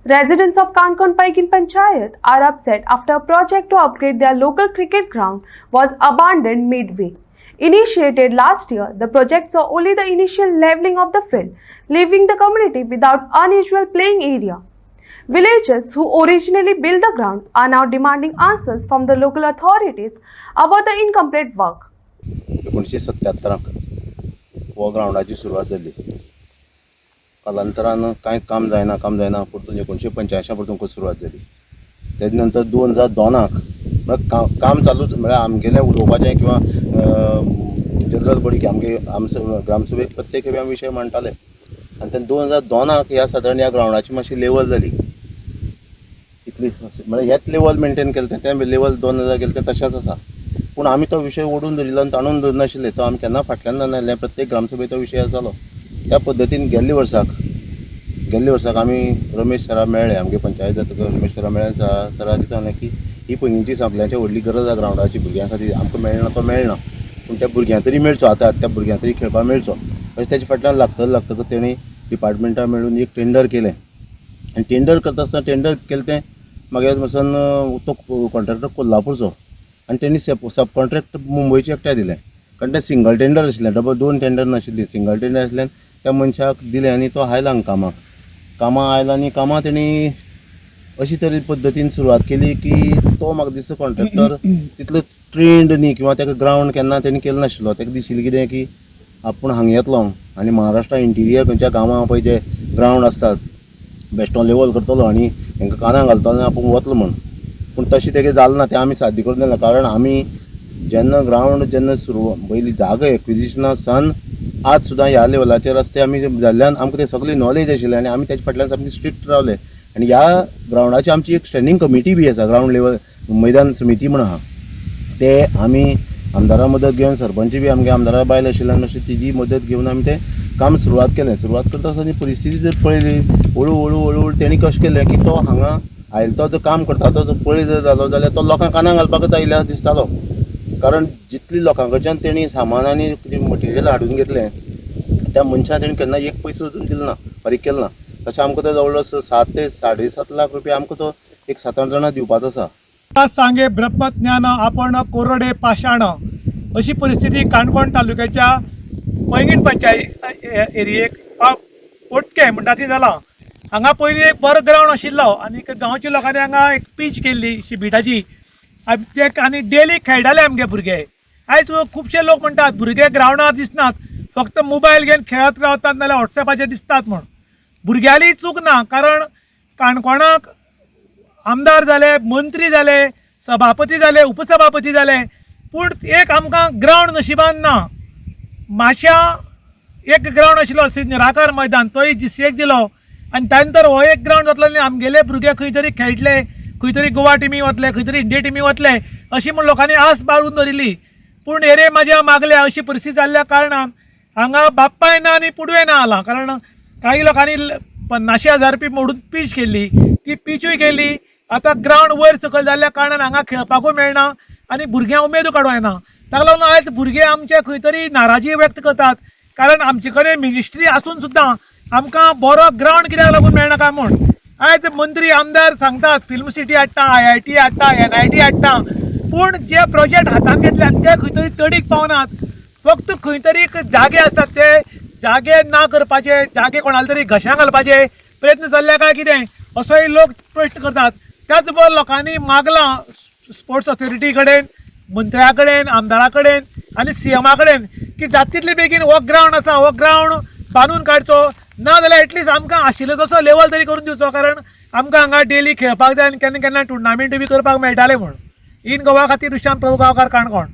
Residents of Kankon Paikin Panchayat are upset after a project to upgrade their local cricket ground was abandoned midway. Initiated last year, the project saw only the initial leveling of the field, leaving the community without unusual playing area. Villagers who originally built the ground are now demanding answers from the local authorities about the incomplete work. 1977 हो ग्राउंडाची सुरवात जाली. कालांतरान कांय काम जायना परतून 1985 परतून सुरवात जाली. तेजे नंतर 2002 काम चालूच म्हळ्यार आमगेलें उलोवपाचें किंवा जनरल बॉडी आमचे ग्रामसभेक प्रत्येक खेपे विशय मांडटाले आनी तेन्ना 2002 ह्या सादारण ह्या ग्राउंडाची मातशी लेवल जाली. इतली म्हळ्यार हेच लेवल मेंटेन केलें तें लेवल 2000 केलें तें तशेंच आसा. पूण आमी तो विशय ओडून धरिल्लो आनी ताणून धरनाशिल्ले. तो आमी केन्ना फाटल्यान जानासले. प्रत्येक ग्रामसभेत तो विशय जालो. त्या पद्दतीन गेल्ल्या वर्साक आमी रमेश सरा मेळ्ळे. आमगे पंचायत जातकच रमेश सरा मेळ्ळे. सरा कितें सांगलें की ही पयलींची सगळ्यांची व्हडली गरज आसा ग्राउंडाची. भुरग्यां खातीर आमकां मेळना तो मेळना पूण त्या भुरग्यांक तरी मेळचो. आतां त्या भुरग्यांक तरी खेळपाक मेळचो अशें तेजे फाटल्यान लागतकच तेणी डिपार्टमेंटान मेळून एक टेंडर केलें. आनी टेंडर करता आसतना टेंडर केलें तें मागीर वचून तो कॉन्ट्रॅक्टर कोल्हापूरचो आनी तेणी सब कॉन्ट्रॅक्ट मुंबयचे एकट्या दिलें. कारण तें सिंगल टेंडर आशिल्लें. डबल 2 टेंडर नाशिल्लीं. सिंगल टेंडर आशिल्ल्यान त्या मनशाक दिलें आनी तो आयला हांगा कामां आयला आनी कामां तेणी अशी तरे पद्दतीन सुरवात केली की तो म्हाका दिसता कॉन्ट्रॅक्टर तितलो ट्रेंड न्ही किंवा ताका ग्राउंड केन्ना तेणी केलो नाशिल्लो. ताका दिशिल्लें कितें की आपूण हांगा येतलो आनी महाराष्ट्रा इंटिरियर खंयच्या गांवां पळय जे ग्राउंड आसतात बेश्टो लेवल करतलो आनी हांकां कानां घालतलो आनी आपूण वतलो म्हण. पूण तशें तेगे जालें ना. तें आमी साध्य करून दिलें. कारण आमी जेन्ना पयलीं जागा एक्विजिशना सान आज सुद्दां ह्या लेवलाचेर रस्ते आमी जाल्ल्यान आमकां तें सगळी नॉलेज आशिल्लें आनी आमी तेजे फाटल्यान सामकी स्ट्रिक्ट रावले. आनी ह्या ग्राउंडाची आमची एक स्टँडींग कमिटी बी आसा. ग्राउंड लेवल मैदान समिती म्हण आहा. ते आमी आमदारा मदत घेवन सरपंच बी आमगे आमदारा बायल आशिल्ल्यान मातशी तिजी मदत घेवन आमी तें काम सुरवात केलें. सुरवात करता आसतना परिस्थिती जर पळयली हळू तेणी कशें केलें की तो हांगा आयलो तो जो काम करता तो पळय जर जालो जाल्यार तो लोकांक कानां घालपाकच आयल्या दिसतालो. कारण जितली लोकां कडच्यान तेणी सामान आनी मटेरियल हाडून घेतलें त्या मनशान तेणी केन्ना एक पयसो अजून दिलो ना, फारीक केलो ना. तशें आमकां तो जवळ 7 ते 7.5 लाख रुपया आमकां तो एक 7-8 जाणां दिवपाचो आसा. सांगे ब्रह्मज्ञान आपण कोरडे पाशाण अशी परिस्थिती काणकोण तालुक्याच्या पैंगीण पंचायत एरियेक पोटके म्हणटा ती जाला. हांगा पयलीं एक बरो ग्राउंड आशिल्लो आनी गांवच्या लोकांनी हांगा एक पीच केल्ली शिबिटाची आनी डेली खेळटाले आमगे भुरगे. आयज खुबशे लोक म्हणटात भुरगे ग्राउंडार दिसनात, फक्त मोबायल घेवन खेळत रावतात नाल्यार वॉट्सॅपाचेर दिसतात म्हण. भुरग्याली चूक ना. कारण काणकोणाक आमदार जाले, मंत्री जाले, सभापती जाले, उपसभापती जाले, पूण एक आमकां ग्राउंड नशिबान ना. माश्या एक ग्राउंड आशिल्लो निराकार मैदान तोय GCAक दिलो आनी त्यानंतर हो एक ग्राउंड जातलो आनी आमगेले भुरगे खंय तरी खेळटले, खंय तरी गोवा टिमी वतले, खंय तरी इंडिया टिमी वतले अशी म्हूण लोकांनी आस बाळगून धरिल्ली. पूण हेरे म्हाज्या मागल्या अशी परिस्थिती जाल्ल्या कारणान हांगा बाप्पाय ना आनी पुडवे ना आला. कारण काही लोकांनी 50,000 रुपया मोडून पीच केल्ली. ती पीचूय गेली. आतां ग्राउंड वयर सकयल जाल्ल्या कारणान हांगा खेळपाकूय मेळना आनी भुरग्यांक उमेदू काडूं येना. ताका लागून आयज भुरगे आमचे खंय तरी नाराजी व्यक्त करतात. कारण आमचे कडेन मिनिस्ट्री आसून सुद्दां आमकां बरो ग्राउंड कित्याक लागून मेळना काय म्हूण. आयज मंत्री आमदार सांगतात फिल्म सिटी हाडटा, IIT हाडटा, NIT हाडटा, पूण जे प्रोजेक्ट हातान घेतल्यात ते खंय तरी तडीक पावनात. फक्त खंय तरी जागे आसतात ते जागे ना करपाचे, जागे कोणाला तरी घशां घालपाचे प्रयत्न चल्ले काय कितें असोय लोक प्रश्न करतात. त्याच बरोबर लोकांनी मागलां स्पोर्ट्स ऑथॉरिटी कडेन, मंत्र्या कडेन, आमदारा कडेन आनी CMा कडेन की जाता तितले बेगीन हो ग्राउंड आसा हो ग्राउंड बांदून काडचो, ना जाल्यार एटलीस्ट आमकां आशिल्लो तसो लेवल तरी करून दिवचो. कारण आमकां हांगा डेली खेळपाक जाय आनी केन्ना केन्ना टुर्नामेंट बी करपाक मेळटाले म्हूण. इन गोवा खातीर रुशांत प्रभू गांवकार, काणकोण.